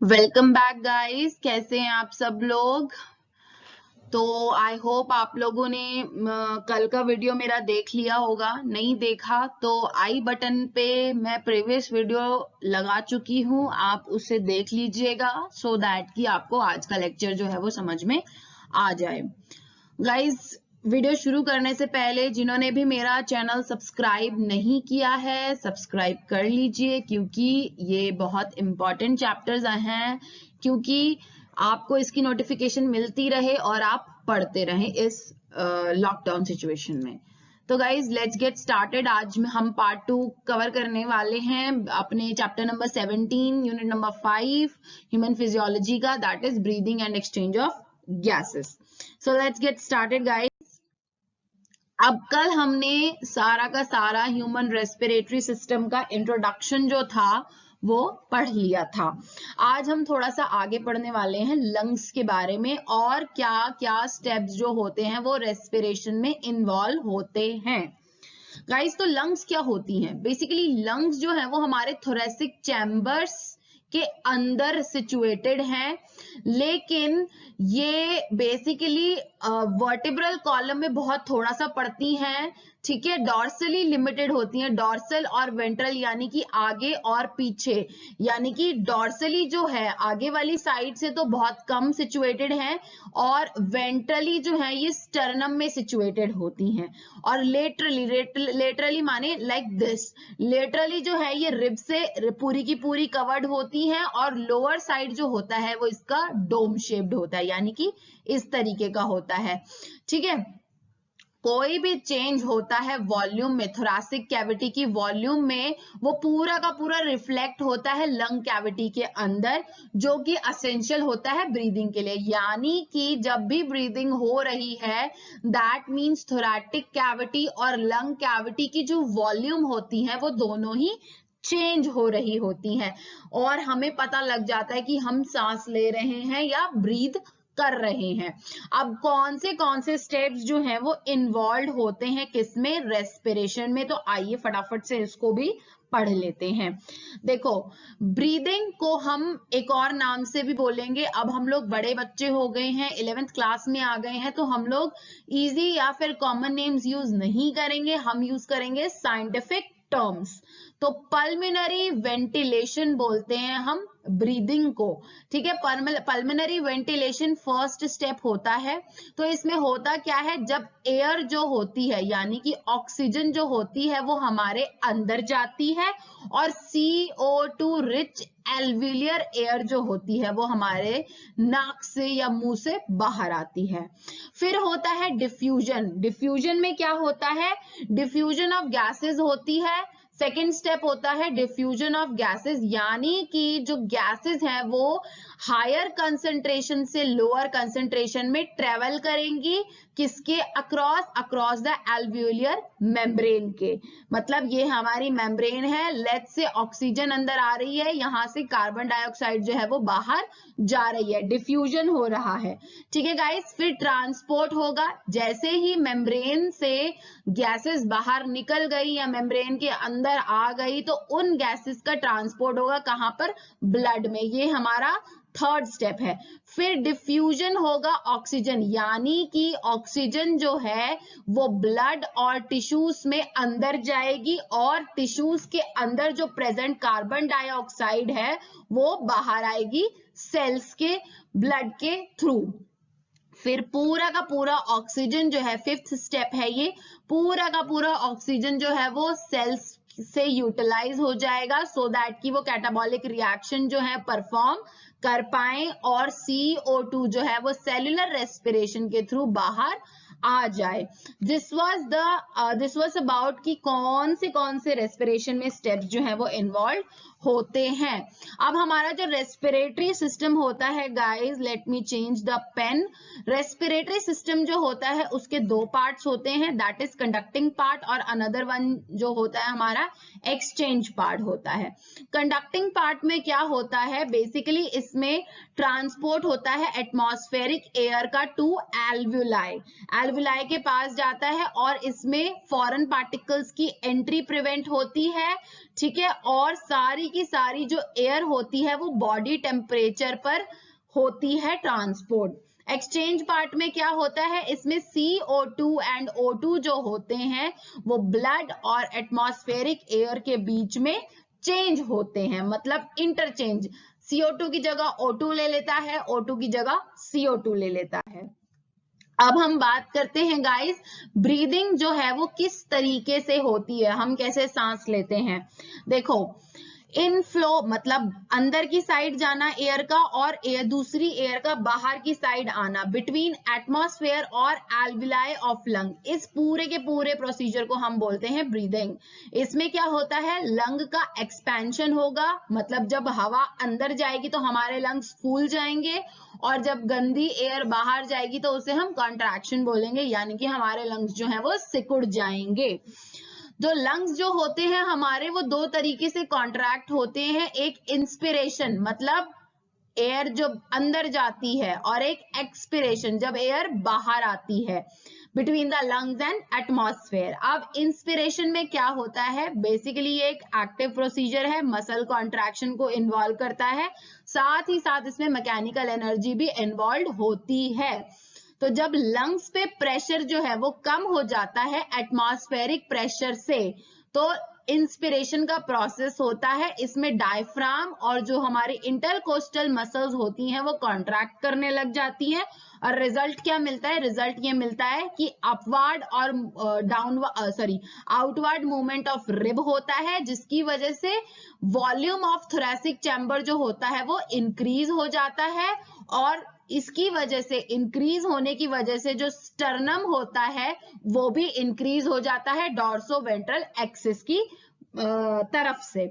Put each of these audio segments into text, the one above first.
Welcome back guys. कैसे हैं आप सब लोग। तो आई होप आप लोगों ने कल का वीडियो मेरा देख लिया होगा। नहीं देखा तो आई बटन पे मैं प्रीवियस वीडियो लगा चुकी हूँ, आप उसे देख लीजिएगा सो दैट कि आपको आज का लेक्चर जो है वो समझ में आ जाए। गाइस, वीडियो शुरू करने से पहले जिन्होंने भी मेरा चैनल सब्सक्राइब नहीं किया है सब्सक्राइब कर लीजिए, क्योंकि ये बहुत इंपॉर्टेंट चैप्टर्स हैं, क्योंकि आपको इसकी नोटिफिकेशन मिलती रहे और आप पढ़ते रहें इस लॉकडाउन सिचुएशन में। तो गाइज लेट्स गेट स्टार्टेड। आज हम पार्ट 2 कवर करने वाले हैं अपने chapter number 17 unit number 5 human physiology का, that is breathing and exchange of gases. So let's get started guys. अब कल हमने सारा का सारा ह्यूमन रेस्पिरेटरी सिस्टम का इंट्रोडक्शन जो था वो पढ़ लिया था। आज हम थोड़ा सा आगे पढ़ने वाले हैं लंग्स के बारे में और क्या क्या स्टेप्स जो होते हैं वो रेस्पिरेशन में इन्वॉल्व होते हैं। गाइस, तो लंग्स क्या होती हैं? बेसिकली लंग्स जो है वो हमारे थोरेसिक चैम्बर्स के अंदर सिचुएटेड हैं, लेकिन ये बेसिकली वर्टिब्रल कॉलम में बहुत थोड़ा सा पड़ती हैं। ठीक है, डॉर्सली लिमिटेड होती हैं, डॉर्सल और वेंट्रल यानी कि आगे और पीछे। यानी कि डॉर्सली जो है आगे वाली साइड से तो बहुत कम सिचुएटेड है, और वेंट्रली जो है ये स्टर्नम में सिचुएटेड होती हैं। और लेटरली माने लाइक दिस, लेटरली जो है ये रिब से पूरी की पूरी कवर्ड होती हैं, और लोअर साइड जो होता है वो इसका डोम शेप्ड होता है, यानी कि इस तरीके का होता है। ठीक है, कोई भी चेंज होता है वॉल्यूम में, थोरेसिक कैविटी की वॉल्यूम में, वो पूरा का पूरा रिफ्लेक्ट होता है लंग कैविटी के अंदर, जो कि असेंशियल होता है ब्रीदिंग के लिए। यानी कि जब भी ब्रीदिंग हो रही है, दैट मींस थोरैटिक कैविटी और लंग कैविटी की जो वॉल्यूम होती है वो दोनों ही चेंज हो रही होती हैं, और हमें पता लग जाता है कि हम सांस ले रहे हैं या ब्रीद कर रहे हैं। अब कौन से स्टेप्स जो हैं वो इन्वॉल्व होते हैं किसमें? रेस्पिरेशन में। तो आइए फटाफट से इसको भी पढ़ लेते हैं। देखो, ब्रीदिंग को हम एक और नाम से भी बोलेंगे। अब हम लोग बड़े बच्चे हो गए हैं, 11th क्लास में आ गए हैं, तो हम लोग इजी या फिर कॉमन नेम्स यूज नहीं करेंगे, हम यूज करेंगे साइंटिफिक टर्म्स। तो पल्मिनरी वेंटिलेशन बोलते हैं हम ब्रीदिंग को। ठीक है, पल्मिनरी वेंटिलेशन फर्स्ट स्टेप होता है। तो इसमें होता क्या है, जब एयर जो होती है यानी कि ऑक्सीजन जो होती है वो हमारे अंदर जाती है, और CO2 रिच एल्विलियर एयर जो होती है वो हमारे नाक से या मुंह से बाहर आती है। फिर होता है डिफ्यूजन। डिफ्यूजन में क्या होता है? डिफ्यूजन ऑफ गैसेस होती है। सेकेंड स्टेप होता है डिफ्यूजन ऑफ गैसेस, यानी कि जो गैसेस हैं वो हायर कंसंट्रेशन से लोअर कंसंट्रेशन में ट्रेवल करेंगी। किसके अक्रॉस द एल्वियोलियर मेम्ब्रेन के। मतलब ये हमारी मेम्ब्रेन है, लेट्स से ऑक्सीजन अंदर आ रही है, यहां से कार्बन डाइऑक्साइड जो है वो बाहर जा रही है, डिफ्यूजन हो रहा है। ठीक है गाइस, फिर ट्रांसपोर्ट होगा। जैसे ही मेम्ब्रेन से गैसेस बाहर निकल गई या मेम्ब्रेन के अंदर आ गई, तो उन गैसेस का ट्रांसपोर्ट होगा कहां पर? ब्लड में। ये हमारा थर्ड स्टेप है। फिर डिफ्यूजन होगा ऑक्सीजन, यानी कि ऑक्सीजन जो है वो ब्लड और टिश्यूज में अंदर जाएगी, और टिश्यूज के अंदर जो प्रेजेंट कार्बन डाइऑक्साइड है वो बाहर आएगी सेल्स के ब्लड के थ्रू। फिर पूरा का पूरा ऑक्सीजन जो है, फिफ्थ स्टेप है ये, पूरा का पूरा ऑक्सीजन जो है वो सेल्स से यूटिलाइज हो जाएगा, सो दैट कि वो कैटाबॉलिक रिएक्शन जो है परफॉर्म कर पाए, और CO2 जो है वो सेल्यूलर रेस्पिरेशन के थ्रू बाहर आ जाए। दिस वाज अबाउट कि कौन से रेस्पिरेशन में स्टेप्स जो है वो इन्वॉल्व होते हैं। अब हमारा जो रेस्पिरेटरी सिस्टम होता है guys, let me change the pen. Respiratory system जो होता है उसके दो पार्ट्स होते हैं, दैट इज कंडक्टिंग पार्ट, और अनदर वन जो होता है हमारा एक्सचेंज पार्ट होता है। कंडक्टिंग पार्ट में क्या होता है? बेसिकली इसमें ट्रांसपोर्ट होता है एटमॉस्फेरिक एयर का टू एल्वुलाई। एल्वुलाई के पास जाता है, और इसमें फॉरेन पार्टिकल्स की एंट्री प्रिवेंट होती है। ठीक है, और सारी की सारी जो एयर होती है वो बॉडी टेम्परेचर पर होती है ट्रांसपोर्ट। एक्सचेंज पार्ट में क्या होता है, इसमें CO2 एंड O2 जो होते हैं वो ब्लड और एटमॉस्फेरिक एयर के बीच में चेंज होते हैं, मतलब इंटरचेंज। CO2 की जगह O2 ले लेता है, O2 की जगह CO2 ले लेता है। अब हम बात करते हैं गाइस, ब्रीदिंग जो है वो किस तरीके से होती है, हम कैसे सांस लेते हैं। देखो, इनफ्लो मतलब अंदर की साइड जाना एयर का, और दूसरी एयर का बाहर की साइड आना, बिटवीन एटमॉस्फेयर और एल्विलाई ऑफ लंग, इस पूरे के पूरे प्रोसीजर को हम बोलते हैं ब्रीदिंग। इसमें क्या होता है, लंग का एक्सपेंशन होगा, मतलब जब हवा अंदर जाएगी तो हमारे लंग्स फूल जाएंगे, और जब गंदी एयर बाहर जाएगी तो उसे हम कॉन्ट्रैक्शन बोलेंगे, यानी कि हमारे लंग्स जो है वो सिकुड़ जाएंगे। जो लंग्स जो होते हैं हमारे, वो दो तरीके से कॉन्ट्रैक्ट होते हैं, एक इंस्पिरेशन मतलब एयर जो अंदर जाती है, और एक एक्सपिरेशन जब एयर बाहर आती है, between the lungs and atmosphere. अब इंस्पिरेशन में क्या होता है, बेसिकली ये एक एक्टिव प्रोसीजर है, मसल कॉन्ट्रैक्शन को इन्वॉल्व करता है, साथ ही साथ इसमें मैकेनिकल एनर्जी भी इन्वॉल्व होती है। तो जब लंग्स पे प्रेशर जो है वो कम हो जाता है एटमॉस्फेरिक प्रेशर से, तो इंस्पिरेशन का प्रोसेस होता है, इसमें डायफ्राम और जो हमारी इंटरकोस्टल मसल्स होती हैं वो कॉन्ट्रैक्ट करने लग जाती हैं, और रिजल्ट क्या मिलता है, रिजल्ट ये मिलता है कि अपवर्ड और आउटवर्ड मूवमेंट ऑफ रिब होता है, जिसकी वजह से वॉल्यूम ऑफ थोरैसिक चैम्बर जो होता है वो इंक्रीज हो जाता है, और इसकी वजह से, इंक्रीज होने की वजह से जो स्टर्नम होता है वो भी इंक्रीज हो जाता है डॉर्सो वेंट्रल एक्सिस की तरफ से।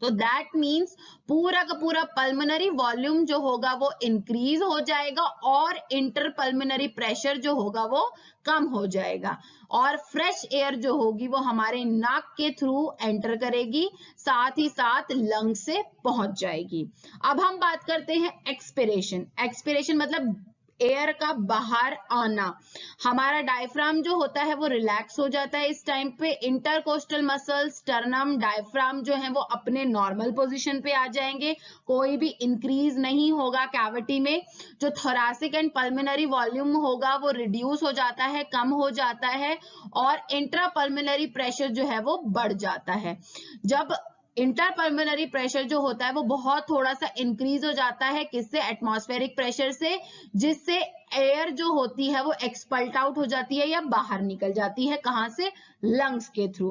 तो दैट मीन्स पूरा का पूरा पल्मोनरी वॉल्यूम जो होगा वो इंक्रीज हो जाएगा, और इंटर पल्मोनरी प्रेशर जो होगा वो कम हो जाएगा, और फ्रेश एयर जो होगी वो हमारे नाक के थ्रू एंटर करेगी, साथ ही साथ लंग से पहुंच जाएगी। अब हम बात करते हैं एक्सपिरेशन। एक्सपिरेशन मतलब एयर का बाहर आना। हमारा डायफ्राम जो होता है वो रिलैक्स हो जाता है इस टाइम पे, इंटरकोस्टल मसल, स्टर्नम, डायफ्राम जो है वो अपने नॉर्मल पोजीशन पे आ जाएंगे, कोई भी इंक्रीज नहीं होगा कैविटी में। जो थोरैसिक एंड पल्मोनरी वॉल्यूम होगा वो रिड्यूस हो जाता है, कम हो जाता है, और इंट्रा पल्मोनरी प्रेशर जो है वो बढ़ जाता है। जब इंटरपल्मोनरी प्रेशर जो होता है वो बहुत थोड़ा सा इंक्रीज हो जाता है, किससे, एटमॉस्फेरिक प्रेशर से, जिससे एयर जो होती है वो एक्सपल्ट आउट हो जाती है या बाहर निकल जाती है, कहां से, लंग्स के थ्रू।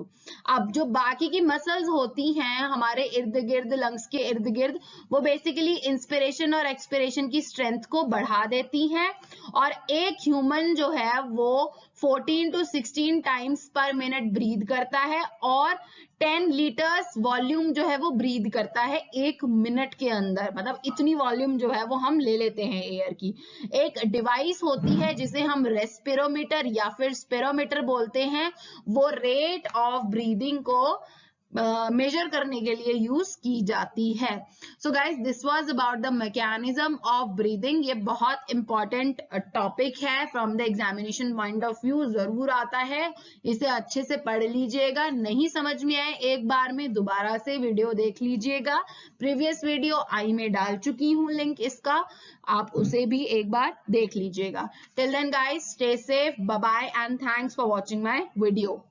अब जो बाकी की मसल्स होती हैं हमारे इर्द गिर्द, लंग्स के इर्द गिर्द, वो बेसिकली इंस्पिरेशन और एक्सपिरेशन की स्ट्रेंथ को बढ़ा देती हैं, और एक ह्यूमन जो है वो 14 to 16 टाइम्स पर मिनट ब्रीद करता है, और 10 लीटर्स वॉल्यूम जो है वो ब्रीद करता है एक मिनट के अंदर, मतलब इतनी वॉल्यूम जो है वो हम ले लेते हैं एयर की। एक डिवाइस होती है जिसे हम रेस्पिरोमीटर या फिर स्पिरोमीटर बोलते हैं, वो रेट ऑफ ब्रीदिंग को मेजर करने के लिए यूज की जाती है। So guys, this was about the mechanism of breathing. ये बहुत इंपॉर्टेंट टॉपिक है, from the examination point of view जरूर आता है, इसे अच्छे से पढ़ लीजिएगा। नहीं समझ में आए एक बार में दोबारा से वीडियो देख लीजिएगा, प्रीवियस वीडियो आई में डाल चुकी हूँ लिंक इसका, आप उसे भी एक बार देख लीजिएगा। Till then guys, stay safe, bye bye and thanks for watching my video.